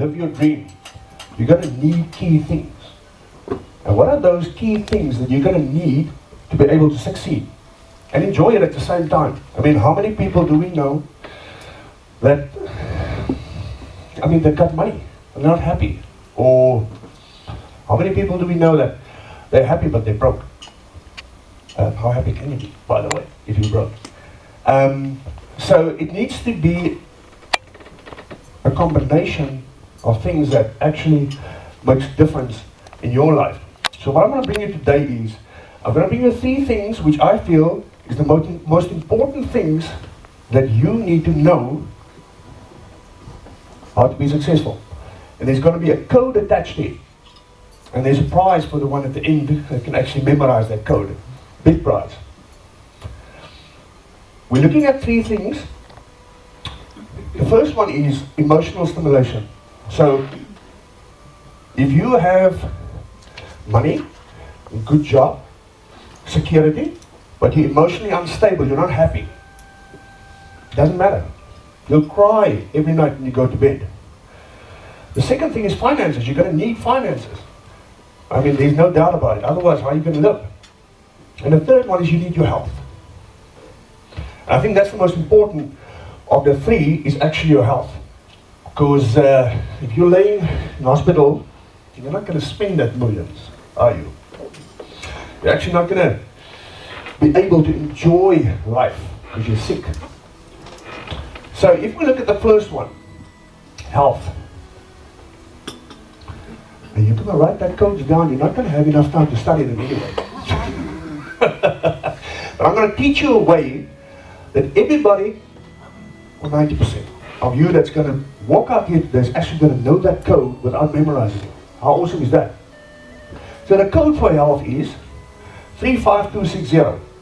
live your dream, you're going to need key things. And what are those key things that you're going to need to be able to succeed and enjoy it at the same time? I mean, how many people do we know that, I mean, they've got money and they're not happy? Or how many people do we know that they're happy but they're broke? How happy can you be, by the way, if you're broke? So it needs to be a combination of things that actually makes a difference in your life. So what I'm going to bring you today is, I'm going to bring you 3 things which I feel is the most important things that you need to know how to be successful. And there's going to be a code attached to it. And there's a prize for the one at the end that can actually memorize that code. Big prize. We're looking at 3 things. The first one is emotional stimulation. So, if you have money, a good job, security, but you're emotionally unstable, you're not happy, doesn't matter. You'll cry every night when you go to bed. The second thing is finances. You're going to need finances. I mean, there's no doubt about it. Otherwise, how are you going to live? And the third one is you need your health. And I think that's the most important of the 3 is actually your health. Because if you're laying in hospital, you're not going to spend that millions, are you? You're actually not going to be able to enjoy life because you're sick. So if we look at the first one, health. And you're going to write that codes down, you're not going to have enough time to study them anyway. But I'm going to teach you a way that everybody, or 90% of you that's going to walk out here today is actually going to know that code without memorizing it. How awesome is that? So the code for health is 35260.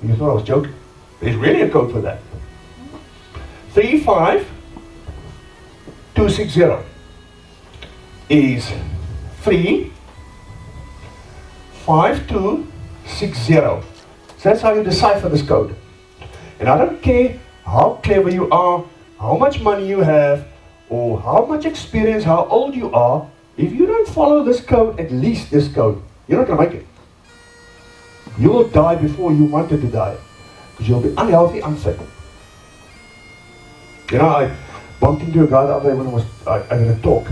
You thought I was joking? There's really a code for that. 35260 is 35260. So that's how you decipher this code. And I don't care how clever you are, how much money you have, or how much experience, how old you are, if you don't follow this code, at least this code, you're not going to make it. You will die before you wanted to die. Because you'll be unhealthy, unfit. You know, I bumped into a guy the other day when I was in a talk.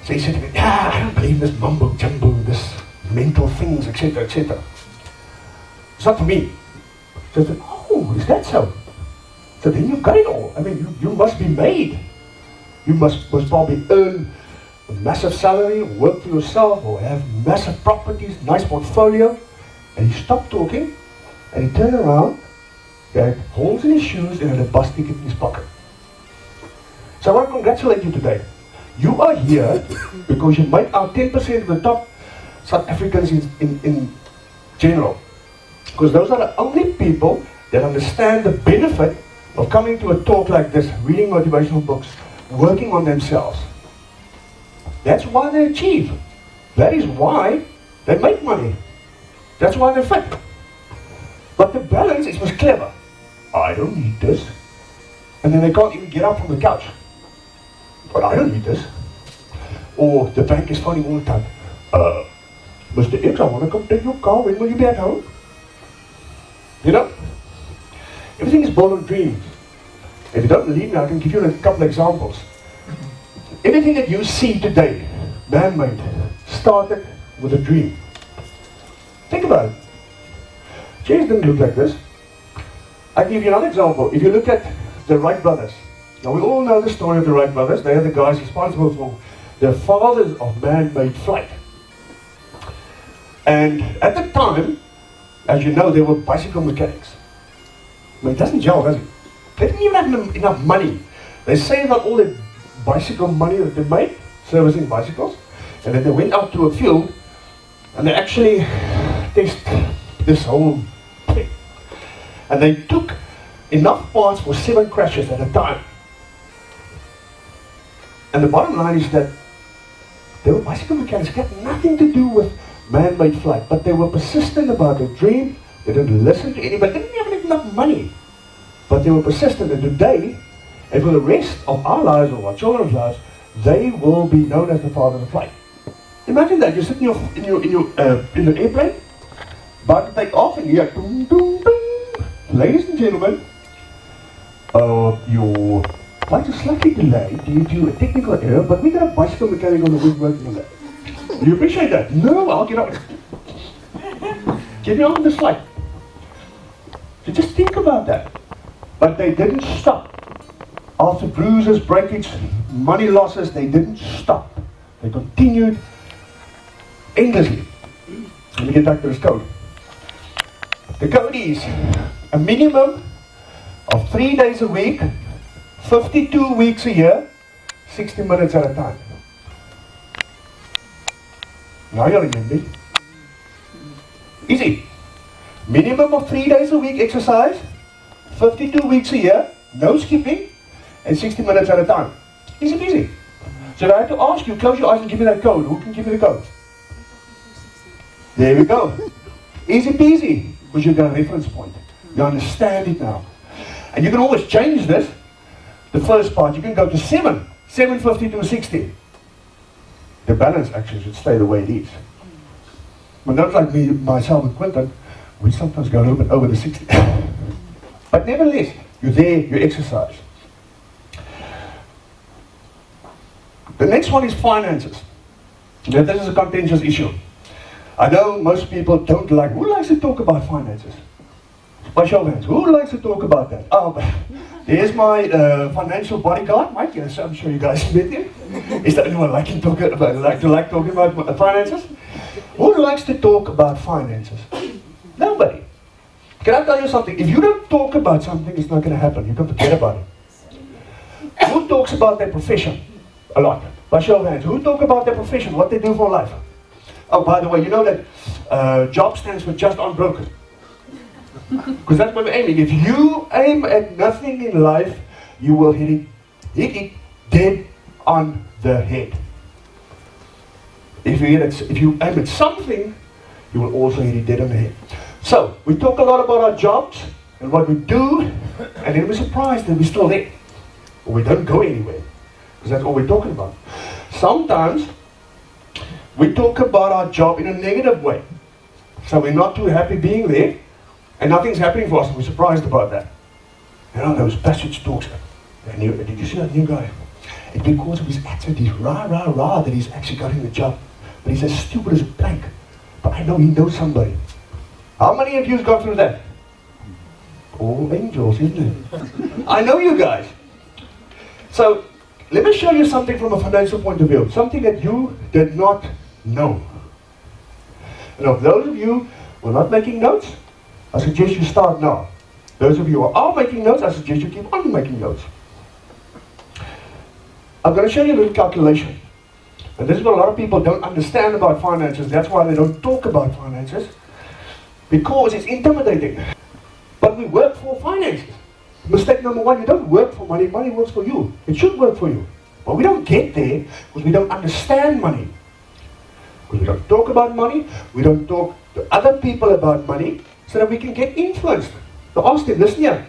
So he said to me, I don't believe this mumbo jumbo, this mental things, etc., etc. It's not for me. So I said, oh, is that so? So then you've got it all. I mean, you must be made. You must probably earn a massive salary, work for yourself, or have massive properties, nice portfolio. And he stopped talking, and he turned around, he had holes in his shoes, and had a bus ticket in his pocket. So I want to congratulate you today. You are here because you made out 10% of the top South Africans in general. Because those are the only people that understand the benefit of coming to a talk like this, reading motivational books, working on themselves. That's why they achieve. That is why they make money. That's why they're fit. But the balance is what's clever. I don't need this. And then they can't even get up from the couch. But I don't need this. Or the bank is phoning all the time. Mr. X, I want to come take your car. When will you be at home? You know? Everything is born of dreams. If you don't believe me, I can give you a couple of examples. Everything that you see today, man-made, started with a dream. Think about it. Chairs didn't look like this. I can give you another example. If you look at the Wright brothers. Now we all know the story of the Wright brothers. They are the guys responsible for the fathers of man-made flight. And at the time, as you know, they were bicycle mechanics. I mean, it doesn't gel, does it? They didn't even have enough money. They saved up all their bicycle money that they made, servicing bicycles, and then they went out to a field and they actually tested this whole thing. And they took enough parts for 7 crashes at a time. And the bottom line is that they were bicycle mechanics, had nothing to do with man-made flight, but they were persistent about their dream. They didn't listen to anybody, they didn't have enough money, but they were persistent. And today, and for the rest of our lives or our children's lives, they will be known as the father of the flight. Imagine that, you're sitting in the airplane, about to take off, and you hear ding, ding, ding. Ladies and gentlemen, your flight is slightly delayed due to a technical error, but we got a bicycle mechanic on the wing working on that. Do you appreciate that? No, I'll get up. Get me on this flight. So just think about that. But they didn't stop. After bruises, breakage, money losses, they didn't stop. They continued endlessly. Let me get back to this code. The code is a minimum of 3 days a week, 52 weeks a year, 60 minutes at a time. Now you're remembering. Easy. Minimum of 3 days a week exercise, 52 weeks a year, no skipping, and 60 minutes at a time. Easy peasy. So I have to ask you, close your eyes and give me that code. Who can give me the code? There we go. Easy peasy, because you've got a reference point. You understand it now. And you can always change this. The first part, you can go to 752, 60. The balance actually should stay the way it is. But not like me, myself and Quentin, we sometimes go a little bit over the 60. But nevertheless, you're there, you exercise. The next one is finances. Now this is a contentious issue. I know most people don't like, who likes to talk about finances? By show of hands, who likes to talk about that? Oh, there's my financial bodyguard, Mike. Yes, I'm sure you guys met him. Is the only one talking about finances? Who likes to talk about finances? Nobody. Can I tell you something? If you don't talk about something, it's not going to happen. You can forget about it. Who talks about their profession? A lot. By show of hands, who talk about their profession, what they do for life? Oh, by the way, you know that job stands for just unbroken. Because that's what we're aiming. If you aim at nothing in life, you will hit it dead on the head. If you aim at something, you will also hit it dead on the head. So, we talk a lot about our jobs and what we do, and then we're surprised that we're still there. Or we don't go anywhere. Because that's all we're talking about. Sometimes, we talk about our job in a negative way. So we're not too happy being there, and nothing's happening for us, and we're surprised about that. You know, those passage talks. Did you see that new guy? It's because of his accent, he's rah, that he's actually got in the job. But he's as stupid as a plank. But I know he knows somebody. How many of you have gone through that? All angels, isn't it? I know you guys. So, let me show you something from a financial point of view. Something that you did not know. And of those of you who are not making notes, I suggest you start now. Those of you who are making notes, I suggest you keep on making notes. I'm going to show you a little calculation. And this is what a lot of people don't understand about finances. That's why they don't talk about finances. Because it's intimidating. But we work for finances. Mistake number one, you don't work for money, money works for you. It should work for you. But we don't get there because we don't understand money. Because we don't talk about money, we don't talk to other people about money, so that we can get influenced. So ask them, listen here,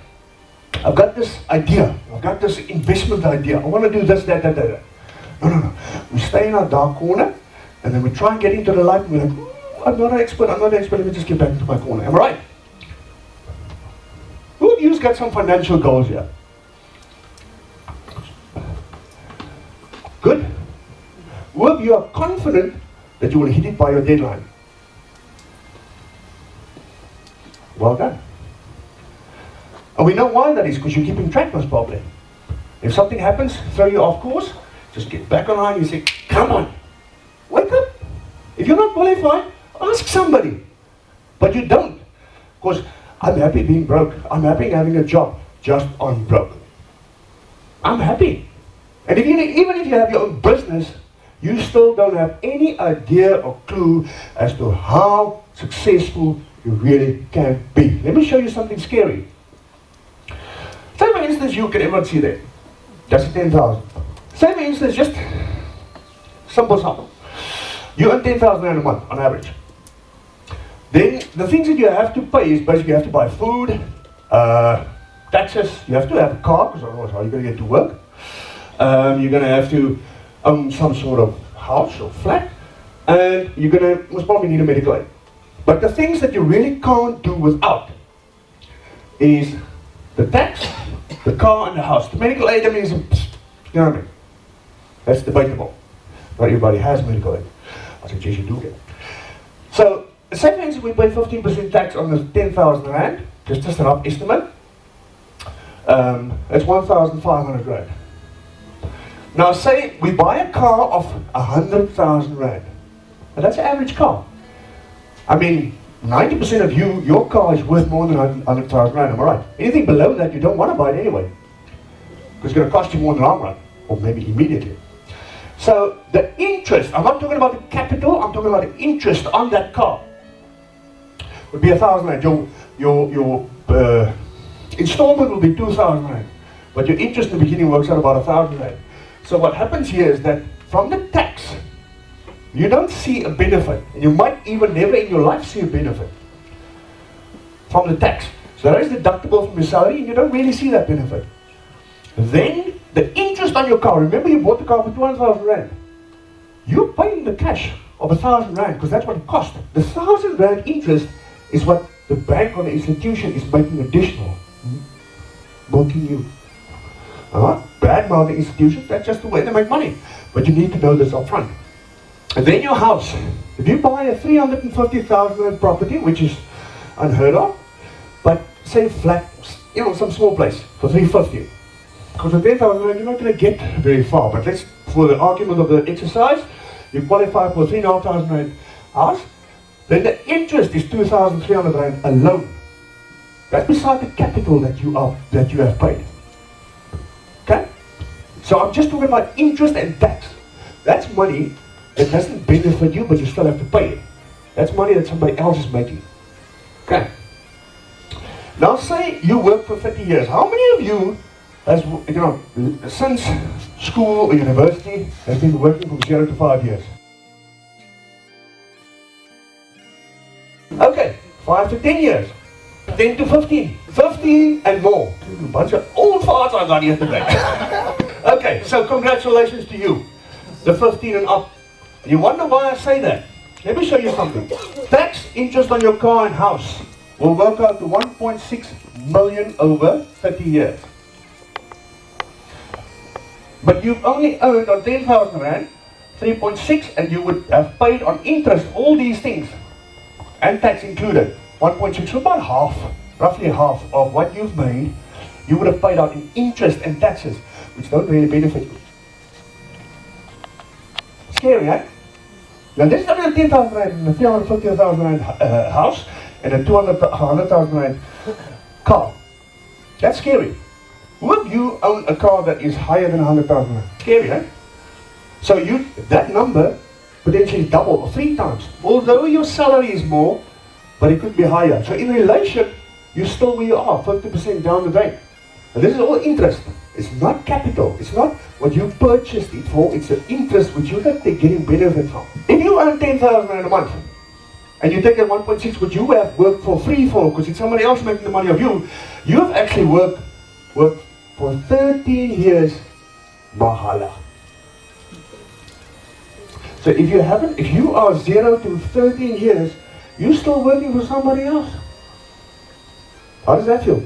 I've got this idea, I've got this investment idea, I want to do this, that. No. We stay in our dark corner, and then we try and get into the light, and we're like, I'm not an expert, let me just get back into my corner. Am I right? Who of you's got some financial goals here? Good. Who of you are confident that you will hit it by your deadline? Well done. And we know why that is, because you're keeping track most probably. If something happens, throw you off course, just get back online and you say, come on, wake up. If you're not qualified, ask somebody. But you don't. Because I'm happy being broke. I'm happy having a job just on broke. I'm happy. And even if you have your own business, you still don't have any idea or clue as to how successful you really can be. Let me show you something scary. Say for instance, you can everyone see that. That's 10,000. Say for instance, just simple. You earn 10,000 Rand a month on average. Then the things that you have to pay is basically you have to buy food, taxes, you have to have a car, because otherwise how are you going to get to work? You're going to have to own some sort of house or flat, and you're going to most probably need a medical aid. But the things that you really can't do without is the tax, the car, and the house. The medical aid, I mean, is, you know what I mean? That's debatable. Not everybody has medical aid. I suggest you do get it. So, say for instance we pay 15% tax on the 10,000 rand, just a rough estimate. It's 1,500 rand. Now say we buy a car of 100,000 rand. And that's an average car. I mean, 90% of your car is worth more than 100,000 rand, am I right? Anything below that you don't want to buy it anyway. Because it's going to cost you more in the long run, or maybe immediately. So the interest, I'm not talking about the capital, I'm talking about the interest on that car. Would be 1,000 rand. Your installment will be 2,000 rand. But your interest in the beginning works out about 1,000 rand. So what happens here is that from the tax, you don't see a benefit. And you might even never in your life see a benefit from the tax. So that is deductible from your salary and you don't really see that benefit. Then the interest on your car, remember you bought the car for 200,000 rand. You're paying the cash of 1,000 rand because that's what it cost. The 1,000 rand interest is what the bank or the institution is making additional. Milking you. Bad mouthing institutions, that's just the way they make money. But you need to know this up front. And then your house. If you buy a 350,000 rand property, which is unheard of, but say flat, you know, some small place for 350. Because with 10,000 rand, you're not going to get very far. But let's, for the argument of the exercise, you qualify for a 3,500 rand house. Then the interest is 2,300 rand alone. That's beside the capital that you have paid. Okay? So I'm just talking about interest and tax. That's money that doesn't benefit you, but you still have to pay it. That's money that somebody else is making. Okay? Now say you work for 30 years. How many of you has, you know, since school or university, has been working from 0 to 5 years? Okay, 5 to 10 years. 10 to 15. 15 and more. A bunch of old farts I got here today. Okay, so congratulations to you. The 15 and up. You wonder why I say that? Let me show you something. Tax interest on your car and house will work out to 1.6 million over 30 years. But you've only earned on 10,000 rand, 3.6, and you would have paid on interest all these things, and tax included, 1.6, so about half, roughly half of what you've made, you would have paid out in interest and taxes, which don't really benefit you. Scary, eh? Now this is only a 10,000 rand and a 350,000 rand house, and a 100,000 rand car. That's scary. Who of you own a car that is higher than 100,000 rand? Scary, eh? So that number potentially double or 3 times. Although your salary is more, but it could be higher. So in relation, you're still where you are, 50% down the drain. And this is all interest. It's not capital. It's not what you purchased it for. It's the interest which you're getting benefit from. If you earn 10,000 rand a month, and you take that 1.6 which you have worked for free for, because it's somebody else making the money of you, you have actually worked for 13 years, mahala. So if you are 0 to 13 years, you're still working for somebody else. How does that feel?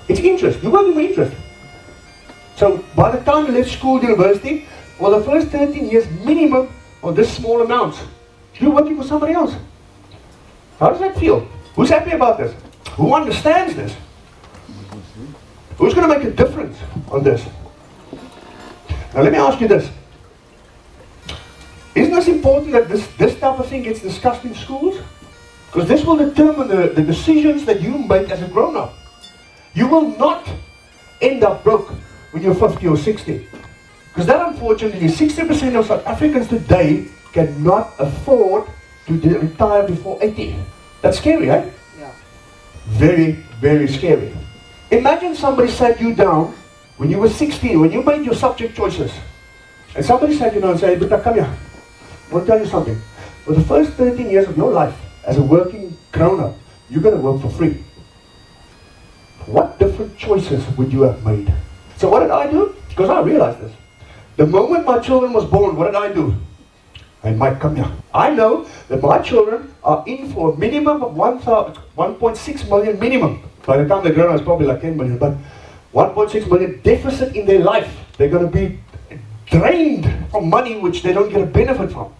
It's interest. You're working for interest. So by the time you left school, university, for the first 13 years minimum of this small amounts, you're working for somebody else. How does that feel? Who's happy about this? Who understands this? Who's going to make a difference on this? Now let me ask you this. Isn't this important that this type of thing gets discussed in schools? Because this will determine the decisions that you make as a grown-up. You will not end up broke when you're 50 or 60. Because that, unfortunately, 60% of South Africans today cannot afford to retire before 80. That's scary, eh? Yeah. Very, very scary. Imagine somebody sat you down when you were 16, when you made your subject choices. And somebody sat you down and said, "But come here, I want to tell you something. For the first 13 years of your life, as a working grown-up, you're going to work for free." What different choices would you have made? So what did I do? Because I realized this. The moment my children was born, what did I do? I might come here. I know that my children are in for a minimum of 1.6 million minimum. By the time they grow up, it's probably like 10 million, but 1.6 million deficit in their life. They're going to be drained from money which they don't get a benefit from.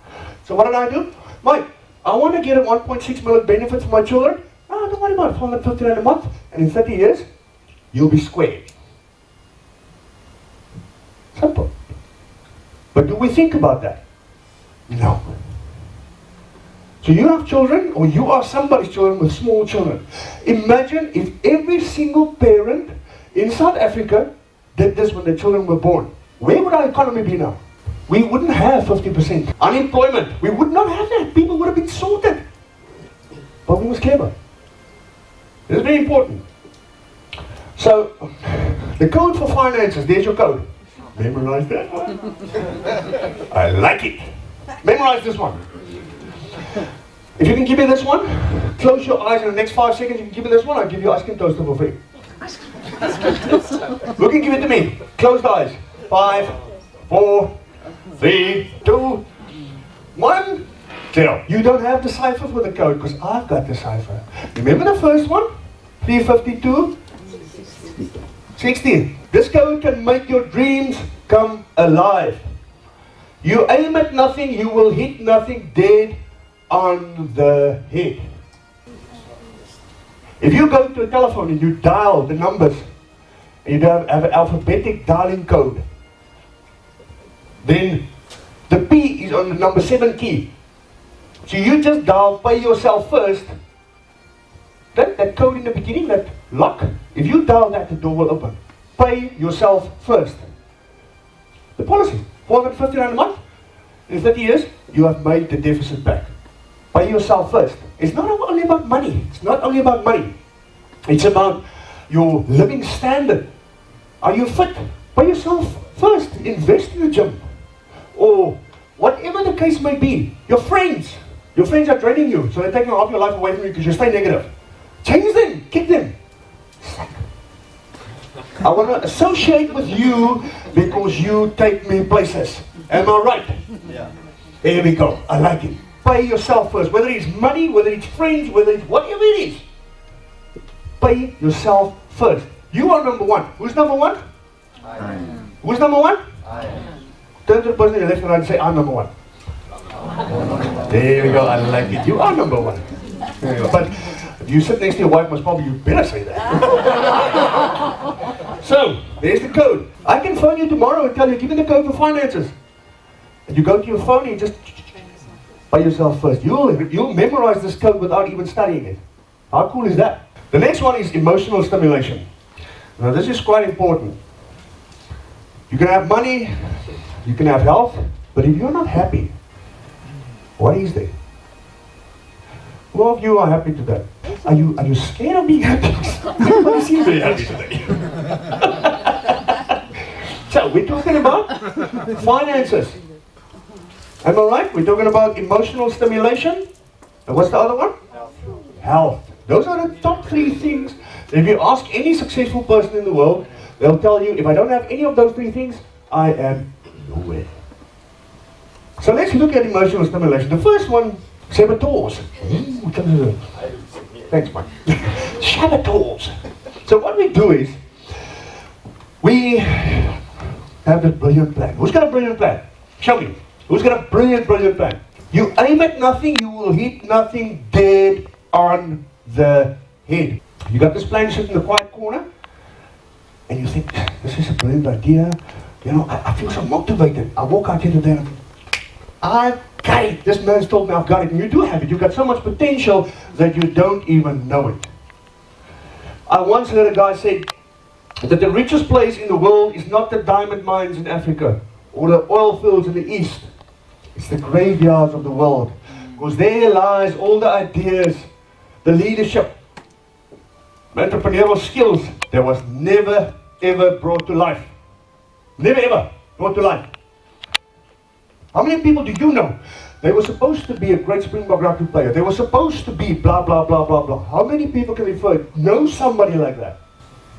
So what did I do? Mike, I want to get a 1.6 million benefit for my children. Don't worry about it, 450 a month, and in 30 years, you'll be square. Simple. But do we think about that? No. So you have children, or you are somebody's children with small children. Imagine if every single parent in South Africa did this when their children were born. Where would our economy be now? We wouldn't have 50% unemployment. We would not have that. People would have been sorted. But we was clever. This is very important. So, the code for finances, there's your code. Memorize that one. I like it. Memorize this one. If you can give me this one, close your eyes in the next 5 seconds. You can give me this one, I'll give you ice cream toaster for free. Look and give it to me. Closed eyes. 5, 4, 3, 2, 1. 0. You don't have the cipher for the code because I've got the cipher. Remember the first one? 352 60. This code can make your dreams come alive. You aim at nothing, you will hit nothing, dead on the head. If you go to a telephone and you dial the numbers, and you have an alphabetic dialing code, then the P is on the number 7 key. So you just dial pay yourself first. That code in the beginning, that lock, if you dial that, the door will open. Pay yourself first. The policy, 450 a month. In 30 years, you have made the deficit back. Pay yourself first. It's not only about money. It's not only about money. It's about your living standard. Are you fit? Pay yourself first. Invest in the gym. Or whatever the case may be. Your friends are draining you, so they're taking half your life away from you because you stay negative. Change them. Kick them. Suck. I want to associate with you because you take me places. Am I right? Yeah. Here we go. I like it. Pay yourself first. Whether it's money, whether it's friends, whether it's whatever it is. Pay yourself first. You are number one. Who's number one? I am. Who's number one? I am. Turn to the person on your left and right and say, I'm number one. There we go. I like it. You are number one. There you go. But if you sit next to your wife, most probably you better say that. So, there's the code. I can phone you tomorrow and tell you, give me the code for finances. And you go to your phone and you just pay yourself first. You'll memorize this code without even studying it. How cool is that? The next one is emotional stimulation. Now this is quite important. You can have money, you can have health, but if you're not happy, what is there? Who of you are happy today? Are you scared of being happy? Everybody seems very happy today. So we're talking about finances. Am I right? We're talking about emotional stimulation. And what's the other one? Health. Those are the top 3 things. If you ask any successful person in the world, they'll tell you, if I don't have any of those 3 things, I am nowhere. So let's look at emotional stimulation. The first one, saboteurs. Thanks, Mike. Saboteurs. So what we do is, we have this brilliant plan. Who's got a brilliant plan? Show me. Who's got a brilliant plan? You aim at nothing, you will hit nothing, dead on the head. You got this plan sitting in the quiet corner, and you think, this is a brilliant idea. You know, I feel so motivated. I walk out here today and I've got it. This man's told me I've got it. And you do have it. You've got so much potential that you don't even know it. I once heard a guy say that the richest place in the world is not the diamond mines in Africa or the oil fields in the East. It's the graveyards of the world. Because there lies all the ideas, the leadership, entrepreneurial skills that was never ever brought to life. Never ever brought to life. How many people do you know? They were supposed to be a great Springbok rugby player. They were supposed to be blah blah blah blah blah. How many people can know somebody like that?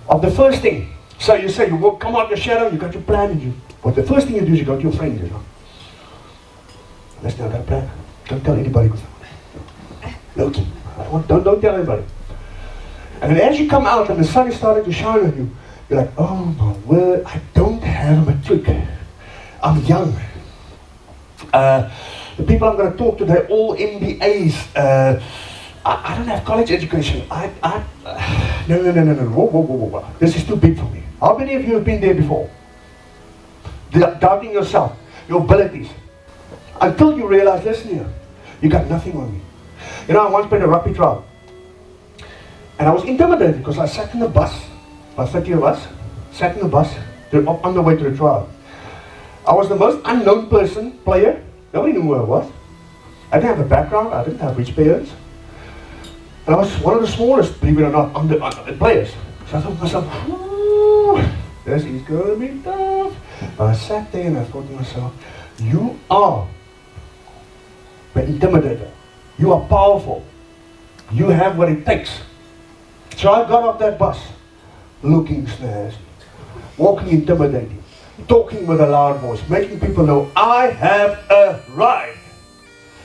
Of the first thing, So you say, come out your shadow, you got your plan, but the first thing you do is you go to your friends, Listen, I got a plan. Don't tell anybody. Loki. Don't tell anybody. And then as you come out and the sun is starting to shine on you, you're like, oh my word, I don't have a matric. I'm young. The people I'm going to talk to, they're all MBAs. I don't have college education. No. Whoa. This is too big for me. How many of you have been there before? Doubting yourself, your abilities. Until you realize, listen here, you got nothing on me. I once played a rugby trial. And I was intimidated because I sat in the bus, about 30 of us, sat in the bus on the way to the trial. I was the most unknown player. Nobody knew who I was. I didn't have a background, I didn't have rich parents. And I was one of the smallest, believe it or not, on the players. So I thought to myself, ooh, this is going to be tough. But I sat there and I thought to myself, you are the intimidator. You are powerful. You have what it takes. So I got off that bus, looking snazzy, walking intimidating, talking with a loud voice, making people know I have arrived.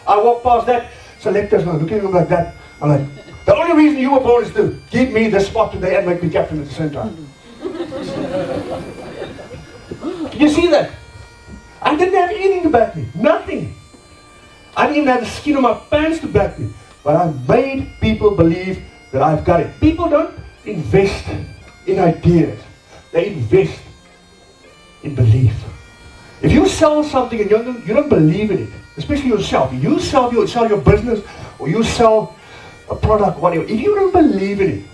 I walk past that, selectors are looking at me like that. I'm like, the only reason you were born is to give me the spot today and make me captain at the same time. Did you see that? I didn't have anything to back me, nothing. I didn't even have the skin on my pants to back me, but I made people believe that I've got it. People don't invest in ideas, they invest in belief. If you sell something and you don't believe in it, especially yourself, you sell your business or you sell a product, whatever, if you don't believe in it,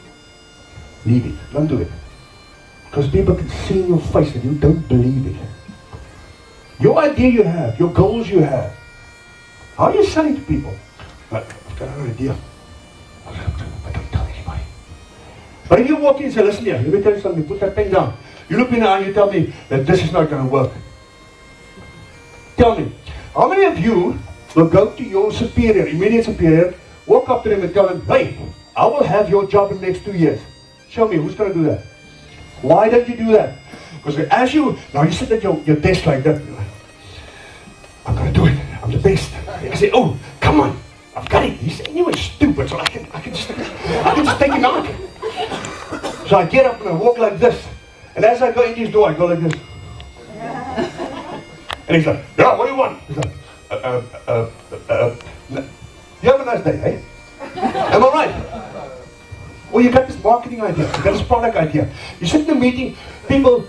leave it, don't do it. Because people can see in your face that you don't believe it. Your idea you have, your goals you have, how are you selling to people? I've got an idea. But don't tell anybody. But if you walk in and say, listen here, let me tell you something, put that pen down. You look me in the eye and you tell me that this is not going to work. Tell me, how many of you will go to your superior, immediate superior, walk up to them and tell them, hey, I will have your job in the next 2 years. Show me, who's going to do that? Why don't you do that? Because as you sit at your desk like that, you're like, I'm going to do it, I'm the best. And I say, oh, come on, I've got it. He's anyway stupid, so I can just take him out. So I get up and I walk like this. And as I go into his door, I go like this. And he's like, yeah, what do you want? He's like, you have a nice day, eh? Am I right? Well, you got this marketing idea, you got this product idea. You sit in a meeting, people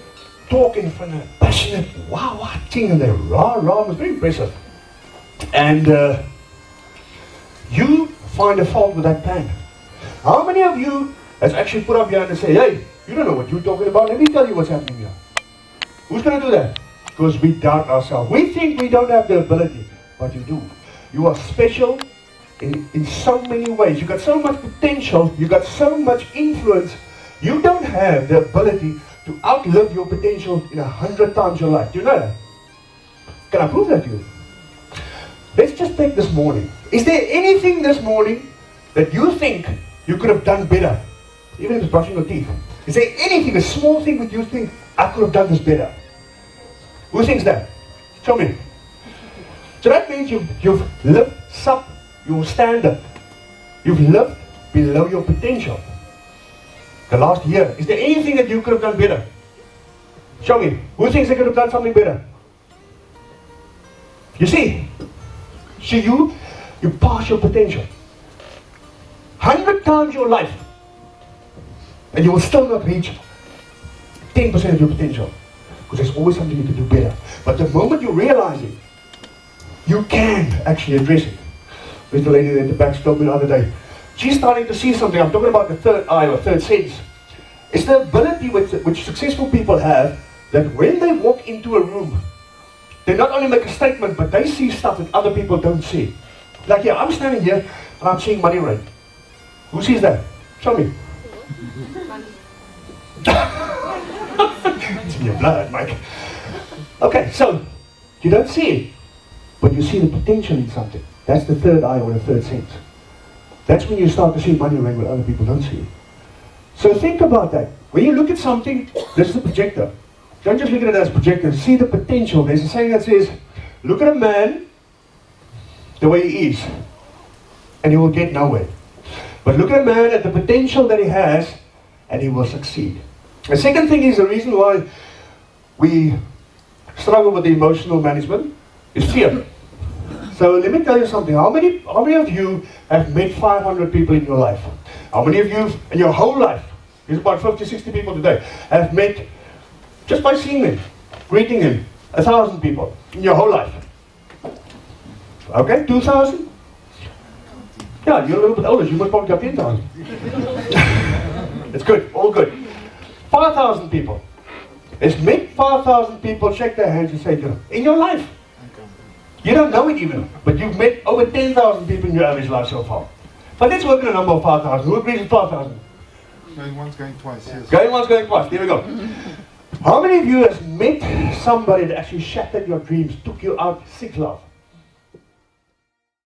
talking from a passionate, wow, thing, and they're rah, it's very impressive. And you find a fault with that plan. How many of you has actually put up your hand and say, hey, you don't know what you're talking about, let me tell you what's happening here. Who's going to do that? Because we doubt ourselves. We think we don't have the ability, but you do. You are special in so many ways. You got so much potential, you got so much influence. You don't have the ability to outlive your potential in 100 times your life. Do you know that? Can I prove that to you? Let's just take this morning. Is there anything this morning that you think you could have done better? Even if it's brushing your teeth. Is there anything, a small thing that you think, I could have done this better? Who thinks that? Show me. So that means you've lived sub your standard. You've lived below your potential. The last year, is there anything that you could have done better? Show me. Who thinks they could have done something better? You see? So you pass your potential. 100 times your life. And you will still not reach 10% of your potential. Because there's always something you can do better. But the moment you realize it, you can actually address it. There's the lady there at the back told me the other day. She's starting to see something. I'm talking about the third eye or third sense. It's the ability which successful people have that when they walk into a room, they not only make a statement, but they see stuff that other people don't see. Like, yeah, I'm standing here and I'm seeing money rain. Who sees that? Show me. It's in your blood, Mike. Okay, so you don't see it, but you see the potential in something. That's the third eye or the third sense. That's when you start to see money rain when other people don't see it. So think about that. When you look at something, this is a projector. Don't just look at it as a projector. See the potential. There's a saying that says, look at a man the way he is, and he will get nowhere. But look at a man at the potential that he has, and he will succeed. The second thing is the reason why we struggle with the emotional management is fear. So let me tell you something. How many of you have met 500 people in your life? How many of you in your whole life, there's about 50, 60 people today, have met, just by seeing them, greeting them, 1,000 people in your whole life? Okay, 2,000? Yeah, you're a little bit older, you must probably have 10,000. It's good, all good. 5,000 people. Let's make 5,000 people shake their hands and say to them, in your life. You don't know it even, but you've met over 10,000 people in your average life so far. But let's work on a number of 5,000. Who agrees with 5,000? Going once, going twice, yes. Going once, going twice. There we go. How many of you have met somebody that actually shattered your dreams, took you out sick love?